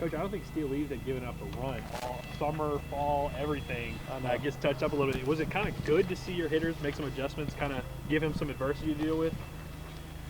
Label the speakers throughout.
Speaker 1: Coach, I don't think Steele leaves had given up a run all summer, fall, everything. Gets touched up a little bit. Was it kind of good to see your hitters make some adjustments, kind of give him some adversity to deal with?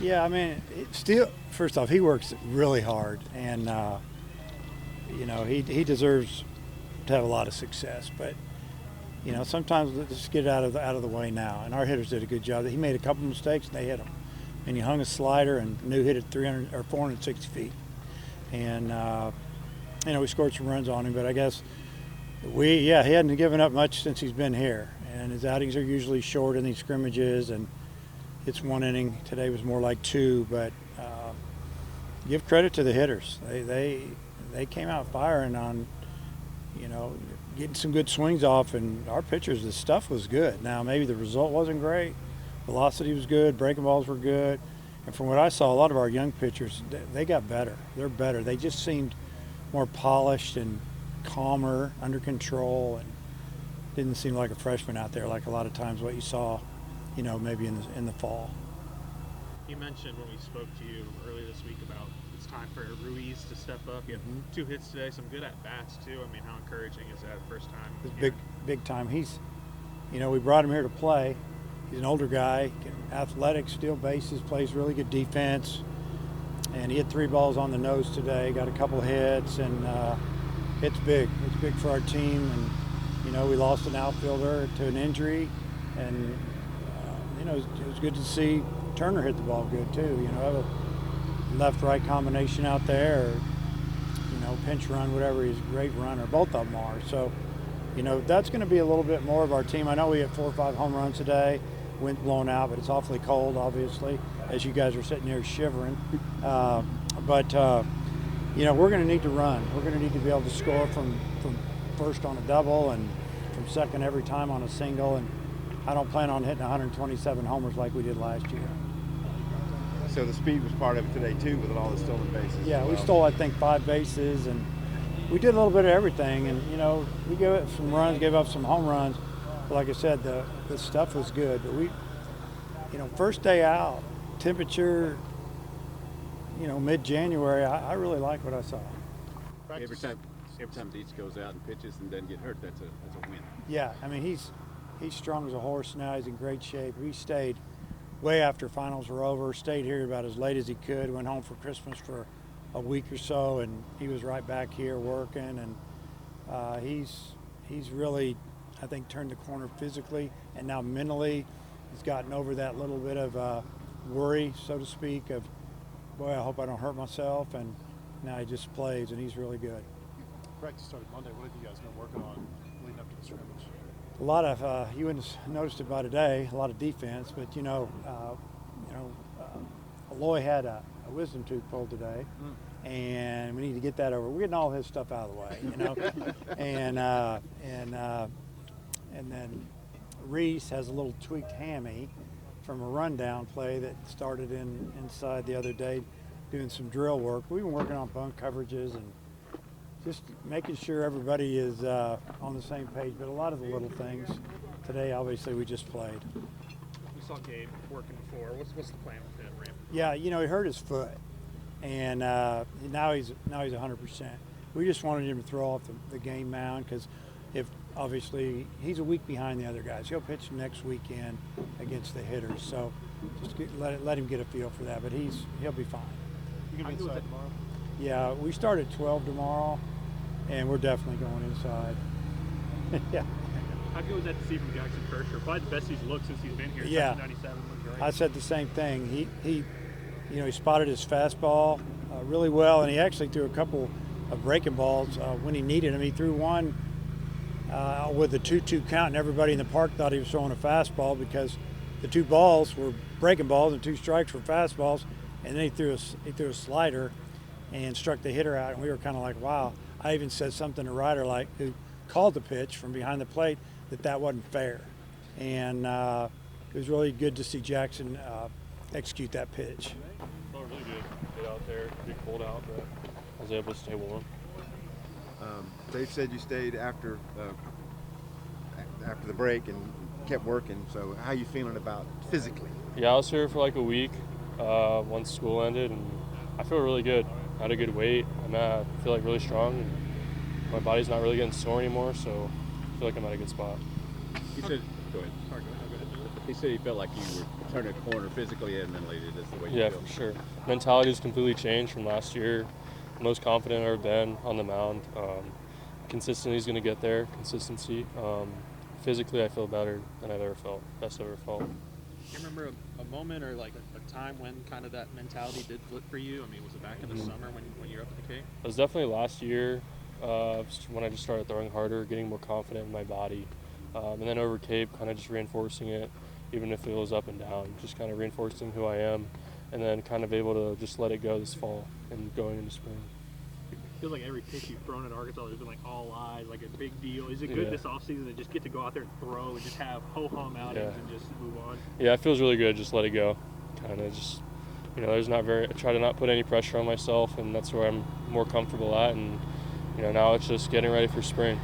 Speaker 2: Yeah, I mean, Steele, first off, he works really hard, and, he deserves to have a lot of success. But, sometimes let's just get it out of the way now. And our hitters did a good job. He made a couple mistakes, and they hit him. And he hung a slider and knew hit it 300 or 460 feet. And, we scored some runs on him, but I guess he hadn't given up much since he's been here. And his outings are usually short in these scrimmages, and it's one inning. Today was more like two, but give credit to the hitters. They came out firing on, getting some good swings off, and our pitchers, the stuff was good. Now, maybe the result wasn't great. Velocity was good. Breaking balls were good. And from what I saw, a lot of our young pitchers, they got better. They're better. They just seemed more polished and calmer, under control, and didn't seem like a freshman out there like a lot of times what you saw, maybe in the fall.
Speaker 1: You mentioned when we spoke to you earlier this week about it's time for Ruiz to step up. You had 2 hits today, some good at-bats too. I mean, how encouraging is that first time?
Speaker 2: It's big time. He's, we brought him here to play. He's an older guy, athletic, steal bases, plays really good defense. And he hit 3 balls on the nose today, got a couple hits, and it's big. It's big for our team. And, we lost an outfielder to an injury. And, it was good to see Turner hit the ball good, too. Have a left-right combination out there, or, pinch run, whatever. He's a great runner. Both of them are. So, that's going to be a little bit more of our team. I know we had 4 or 5 home runs today. Wind blown out, but it's awfully cold, obviously, as you guys are sitting there shivering. But we're going to need to run. We're going to need to be able to score from first on a double and from second every time on a single. And I don't plan on hitting 127 homers like we did last year.
Speaker 3: So the speed was part of it today, too, with all the stolen bases.
Speaker 2: Yeah, we stole, I think, 5 bases, and we did a little bit of everything. And, we gave up some runs, gave up some home runs. But like I said, the stuff was good. But we, first day out, temperature, mid-January, I really like what I saw.
Speaker 4: Every time Deets goes out and pitches and doesn't get hurt, that's a win.
Speaker 2: Yeah, I mean, he's strong as a horse now. He's in great shape. We stayed way after finals were over, stayed here about as late as he could, went home for Christmas for a week or so, and he was right back here working. And he's really, I think, turned the corner physically, and now mentally he's gotten over that little bit of worry, so to speak, of, boy, I hope I don't hurt myself, and now he just plays, and he's really good.
Speaker 5: Practice started Monday. What have you guys been working on leading up to the scrimmage?
Speaker 2: A lot of, you wouldn't have noticed it by today, a lot of defense, but, Aloy had a wisdom tooth pulled today, and we need to get that over. We're getting all his stuff out of the way, and then Reese has a little tweaked hammy from a rundown play that started inside the other day, doing some drill work. We've been working on bunt coverages and just making sure everybody is on the same page, but a lot of the little things. Today, obviously, we just played.
Speaker 1: We saw Gabe working before. What's the plan with him, Ramp?
Speaker 2: Yeah, he hurt his foot, and now he's 100%. We just wanted him to throw off the game mound because obviously he's a week behind the other guys. He'll pitch next weekend against the hitters, so just let him get a feel for that. But he'll be fine.
Speaker 5: You gonna be inside tomorrow?
Speaker 2: Yeah, we start at 12 tomorrow, and we're definitely going inside. Yeah.
Speaker 1: How good was that to see from Jackson Kershaw? Probably the best he's looked since he's been here.
Speaker 2: Yeah.
Speaker 1: 97 looked great.
Speaker 2: I said the same thing. He spotted his fastball really well, and he actually threw a couple of breaking balls when he needed them. He threw one with a 2-2 count, and everybody in the park thought he was throwing a fastball because the 2 balls were breaking balls and 2 strikes were fastballs, and then he threw a slider and struck the hitter out, and we were kind of like, wow. I even said something to Ryder, who called the pitch from behind the plate, that wasn't fair. And it was really good to see Jackson execute that pitch.
Speaker 6: Felt really good. Get out there, be cold out, but I was able to stay warm.
Speaker 3: Dave said you stayed after the break and kept working. So how are you feeling about physically?
Speaker 6: Yeah, I was here for like a week once school ended, and I feel really good. I had a good weight. I I'm at, I feel like really strong. And my body's not really getting sore anymore, so I feel like I'm at a good spot.
Speaker 4: He said, go ahead.
Speaker 1: Sorry, go ahead.
Speaker 4: He said he felt like you were turning a corner physically and mentally. That's the way you
Speaker 6: Yeah,
Speaker 4: feel.
Speaker 6: for sure. Mentality's completely changed from last year. Most confident I've ever been on the mound. Consistency is going to get there. Consistency. Physically, I feel better than I've ever felt. Best I've ever felt.
Speaker 1: Do you remember a moment or like a time when kind of that mentality did flip for you? I mean, was it back in the summer when you were up at the Cape?
Speaker 6: It was definitely last year when I just started throwing harder, getting more confident in my body. And then over Cape, kind of just reinforcing it, even if it was up and down, just kind of reinforcing who I am, and then kind of able to just let it go this fall and going into spring.
Speaker 1: Feels like every pitch you've thrown at Arkansas has been like all eyes, like a big deal. Is it good this offseason to just get to go out there and throw and just have ho-hum outings and just move on?
Speaker 6: Yeah, it feels really good. Just let it go. Kind of just, I try to not put any pressure on myself, and that's where I'm more comfortable at. And, now it's just getting ready for spring.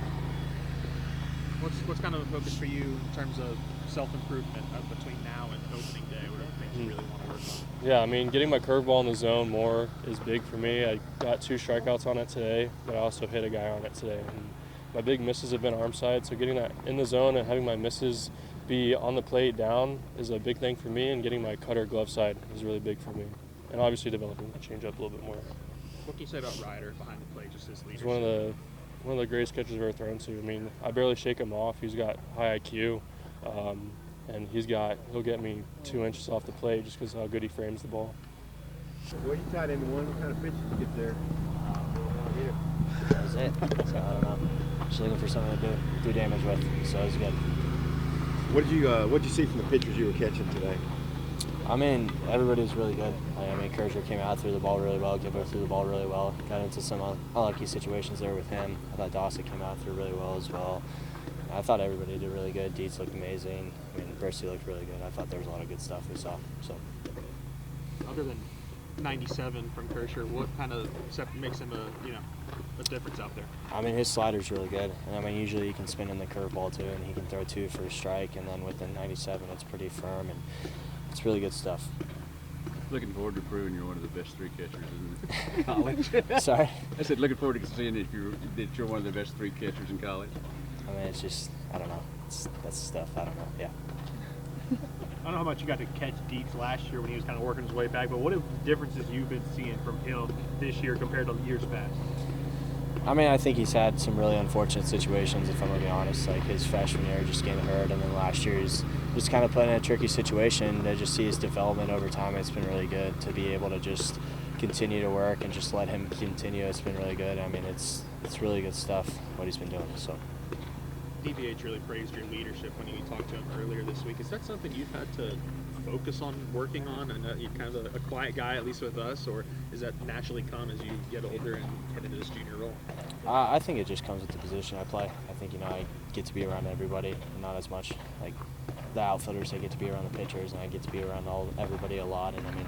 Speaker 1: What's kind of a focus for you in terms of self-improvement between now and opening day? What are the things you really want to work on?
Speaker 6: Yeah, I mean, getting my curveball in the zone more is big for me. I got 2 strikeouts on it today, but I also hit a guy on it today. And my big misses have been arm side, so getting that in the zone and having my misses be on the plate down is a big thing for me, and getting my cutter glove side is really big for me. And obviously developing my changeup a little bit more.
Speaker 1: What can you say about Ryder behind the plate, just his leadership?
Speaker 6: He's one of the greatest catchers I've ever thrown to. I mean, I barely shake him off. He's got high IQ, and he'll get me 2 inches off the plate just because how good he frames the ball.
Speaker 3: Well, you tied into one. What kind of pitch did you get there?
Speaker 7: That was it. So I don't know. Just looking for something to do damage with. So it was good.
Speaker 3: What did you see from the pitchers you were catching today?
Speaker 7: I mean, everybody was really good. I mean, Kershaw came out, threw the ball really well. Gibbo threw the ball really well. Got into some unlucky situations there with him. I thought Dawson came out, threw really well as well. I thought everybody did really good. Dietz looked amazing. I mean, Bursey looked really good. I thought there was a lot of good stuff we saw. So.
Speaker 1: Other than 97 from Kershaw, what kind of makes him a difference out there?
Speaker 7: I mean, his slider's really good. And I mean, usually he can spin in the curveball too, and he can throw 2 for a strike. And then with the 97, it's pretty firm, and it's really good stuff.
Speaker 4: Looking forward to proving you're one of the best 3 catchers in college.
Speaker 7: Sorry?
Speaker 4: I said looking forward to seeing that you're one of the best 3 catchers in college.
Speaker 7: I mean, it's just, I don't know. That's stuff, I don't know, yeah.
Speaker 1: I don't know how much you got to catch Dietz last year when he was kind of working his way back, but what are the differences you've been seeing from him this year compared to years past?
Speaker 7: I mean, I think he's had some really unfortunate situations, if I'm going to be honest. Like his freshman year just getting hurt, and then last year he's just kind of put in a tricky situation. To just see his development over time, it's been really good to be able to just continue to work and just let him continue. It's been really good. I mean, it's really good stuff, what he's been doing, so.
Speaker 1: DBH really praised your leadership when you talked to him earlier this week. Is that something you've had to focus on working on? And you're kind of a quiet guy, at least with us, or does that naturally come as you get older and head into this junior role?
Speaker 7: I think it just comes with the position I play. I think, I get to be around everybody, and not as much like the outfielders. I get to be around the pitchers, and I get to be around everybody a lot. And I mean,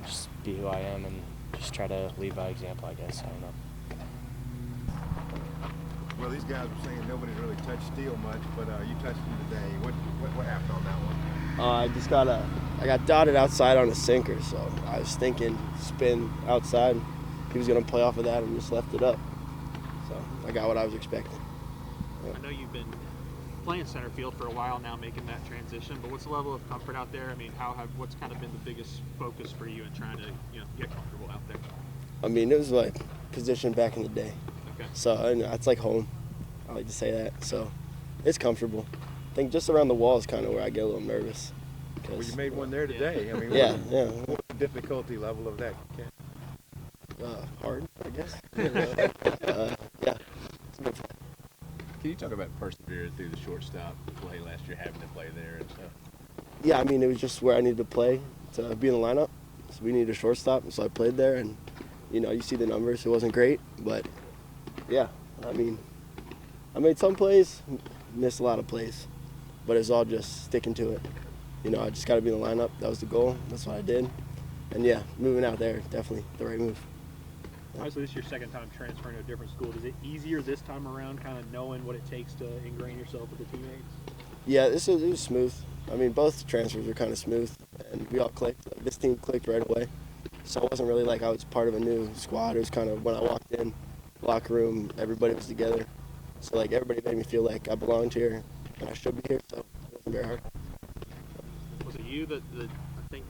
Speaker 7: just be who I am and just try to lead by example, I guess. I don't know.
Speaker 3: Well, these guys were saying nobody's really touched Steele much, but you touched him today. What happened on that one?
Speaker 8: I got dotted outside on a sinker, so I was thinking spin outside. He was going to play off of that and just left it up. So I got what I was expecting. Yeah.
Speaker 1: I know you've been playing center field for a while now, making that transition, but what's the level of comfort out there? I mean, what's kind of been the biggest focus for you in trying to get comfortable out there?
Speaker 8: I mean, it was like position back in the day.
Speaker 1: Okay.
Speaker 8: So it's like home. I like to say that. So it's comfortable. I think just around the wall is kind of where I get a little nervous.
Speaker 3: Well, you made one there today. I mean,
Speaker 8: yeah.
Speaker 3: What's the difficulty level of that?
Speaker 8: Hard, I guess. Yeah.
Speaker 4: Can you talk about persevering through the shortstop play last year, having to play there and stuff?
Speaker 8: Yeah, I mean, it was just where I needed to play to be in the lineup. So we needed a shortstop, so I played there. And, you see the numbers. It wasn't great, but, yeah, I mean, I made some plays, missed a lot of plays, but it's all just sticking to it. I just got to be in the lineup. That was the goal. That's what I did. And, yeah, moving out there, definitely the right move.
Speaker 1: Obviously, this is your second time transferring to a different school. Is it easier this time around, kind of knowing what it takes to ingrain yourself with the teammates?
Speaker 8: Yeah, it was smooth. I mean, both transfers were kind of smooth, and we all clicked. This team clicked right away. So it wasn't really like I was part of a new squad. It was kind of when I walked in, locker room, everybody was together. So like everybody made me feel like I belonged here and I should be here. So it wasn't very hard.
Speaker 1: Was it you that I think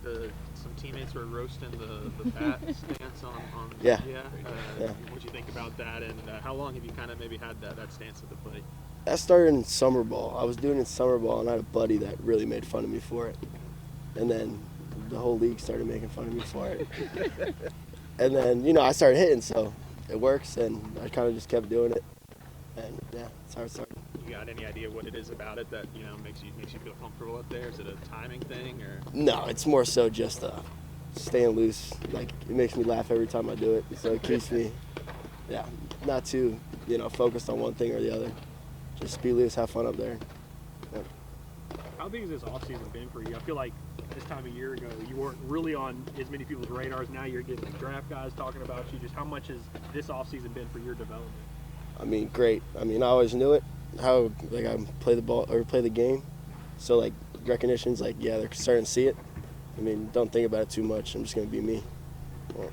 Speaker 1: some teammates were roasting the bat stance on
Speaker 8: Yeah.
Speaker 1: yeah. What'd you think about that, and how long have you kind of maybe had that stance at the plate?
Speaker 8: That started in summer ball. I was doing it in summer ball, and I had a buddy that really made fun of me for it. And then the whole league started making fun of me for it. And then, you know, I started hitting, so it works, and I kind of just kept doing it. And yeah, that's how it started.
Speaker 1: You got any idea what it is about it that, you know, makes you feel comfortable up there? Is it a timing thing, or?
Speaker 8: No, it's more so just staying loose. Like, it makes me laugh every time I do it, so it keeps me, yeah, not too, you know, focused on one thing or the other. Just be loose, have fun up there. Yeah.
Speaker 5: How big has this offseason been for you? I feel like this time a year ago, you weren't really on as many people's radars. Now you're getting draft guys talking about you. Just how much has this offseason been for your development?
Speaker 8: I mean, great. I mean, I always knew it, how, like, I play the ball or play the game. So, like, recognition's like, yeah, they're starting to see it. I mean, don't think about it too much. I'm just going to be me. Well,